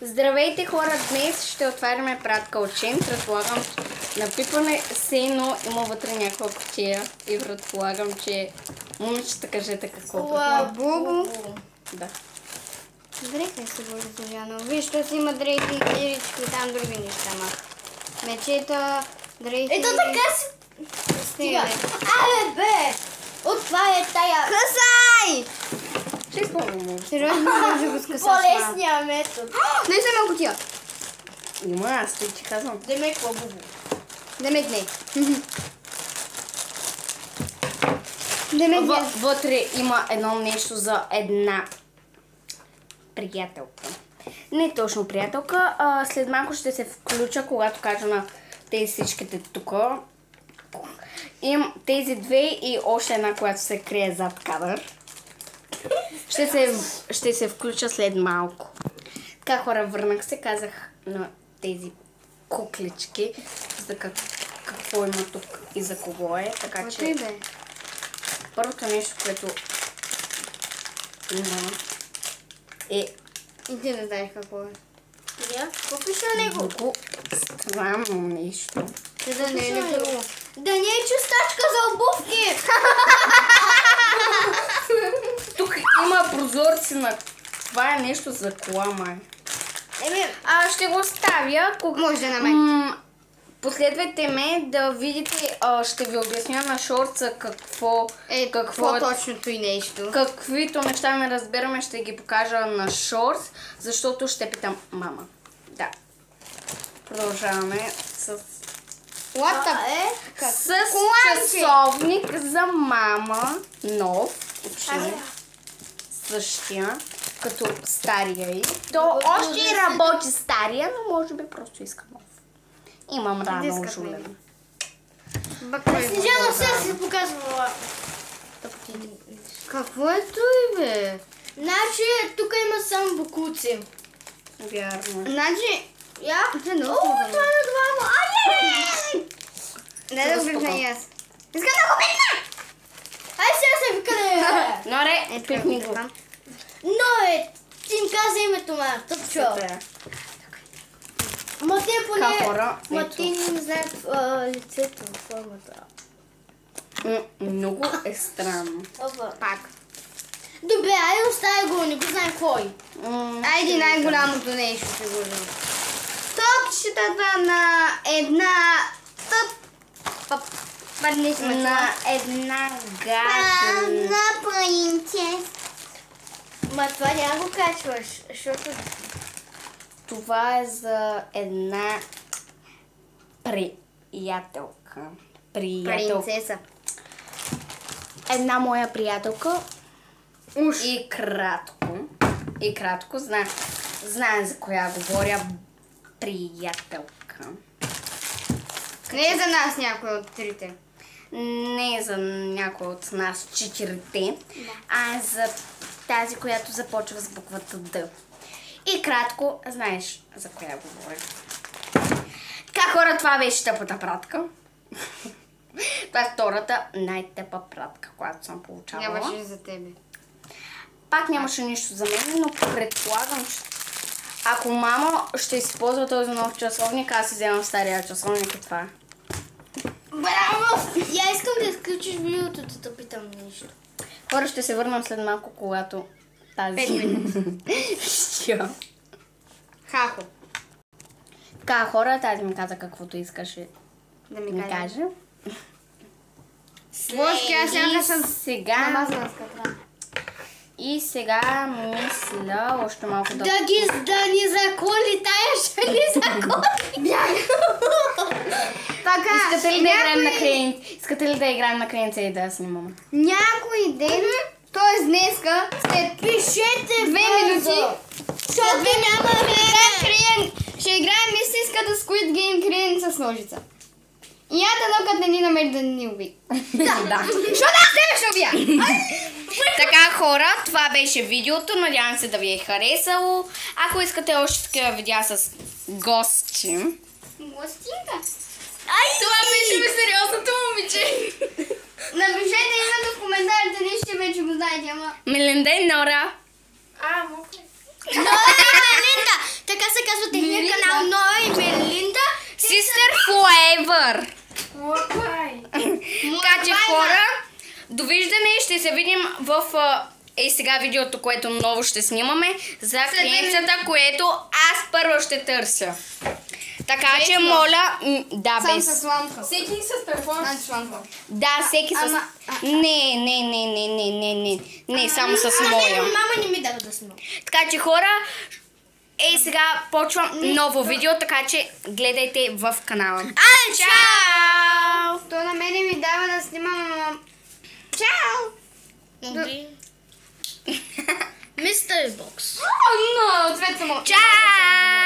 Здравейте хора, днес ще отваряме пратка от Шен. Предполагам, напипваме се, но има вътре някаква кутия и предполагам, че момичета кажете какво. Лабубу. Да. Дрехи се го разлежано. Виж, то си има дрехи, книжички, там други неща ма. Мечета, дрехи... Ето така си... Стига. Абе, бе! От това е тая... Късай! Ще изпълням. Сериозно не може да го скъсаш. По-лесния метод. Не съм кутия. Има, аз ти казвам. Демек лабубу. Демек не. Демек не. Вътре има едно нещо за една приятелка. Не точно приятелка, след малко ще се включа, когато кажа на тези всичките тук. Имам тези две и още една, която се крие зад кадър. Ще се включа след малко. Така хора, върнах се, казах на тези куклички, за какво има тук и за кого е. Така че първото нещо, което има е... И ти не знаеш какво е. Какво пише на него? Много странно нещо. Да не е лепило. Да не е чистачка за обувки! Тук има прозорци на... Това е нещо за кола, май. Ще го оставя. Може да намерите. Последвайте ме да видите, ще ви обясня на шорца какво точното и нещо. Каквито неща не разбираме, ще ги покажа на шорц, защото ще питам мама. Да. Продължаваме с с часовник за мама, нов, същия, като стария и. То още и работи стария, но може би просто иска нов. Имам рано ожулен. Снежана все си показвала. Какво е той, бе? Значи, тук има само букуци. Вярно. Значи, Това е на двама. не да го вижда и аз. Искам да го пипна! Ай, сега се викане! Норе, пипни го. Но ти им каза името ме, тъпчо. Ма те поне, ти не знаят лицето, формата. Много е странно. Пак. Добре, айде оставя го, не го знае кой. Айде най-голямото нещо ще го знам. Топчетата на една На една гадна принцеса. Ма това няма го качваш, защото... Това е за една приятелка. Принцеса. Една моя приятелка. И кратко. Знае за коя говоря. Приятелка. Не е за нас някой от трите. Не е за някой от нас четирите, а е за тази, която започва с буквата Д. И кратко, знаеш за коя говоря. Така хора, това беше тъпата пратка. Това е втората най-тъпа пратка, която съм получавала. Нямаше и за тебе. Пак нямаше нищо за мен, но предполагам, че ако мама ще използва този нов часовник, аз си вземам стария часовник и това. Браво! Я искам да изключиш видеото, да те питам нещо. Хора, ще се върнем след малко, когато тази... 5 минути. Хахо. Така, хора, тази ми каза каквото искаше Да ми каже. Божки, аз сега съм сега... И сега мисля още малко да... Да ни заколи тая, ще ни заколи. Така, Искате ли да играем на крайница и да я снимаме? някой ден, т.е. днеска, след Пишете 2 минути, защото няма време. ще играем истинската Squid Game криен с ножица. И я дано като не ни намери да ни уби. Да. Защото аз тебе ще убия! Така хора, това беше видеото. Надявам се да ви е харесало. Ако искате още такива видеа с гости. Гостинка. Това беше ми сериозното момиче. Напишете името в коментарите, не ще вече го знаете, ама... Мелинда и Нора. Нора и Мелинда. Така се номер. Така че хора, довиждане, ще се видим в сега видеото, което ново ще снимаме за клиентцата, което аз първо ще търся. Така че моля, да, Сам без... с ламка. Всеки с телефон. С ламка. Да, всеки с... Не, само с моя. Мама не ми дава да снимам. Така че хора, сега почвам ново видео, така че гледайте в канала. Чао! То на мене ми дава да снимам. Чао! Мистер Бокс. Но, цвета му. Чао!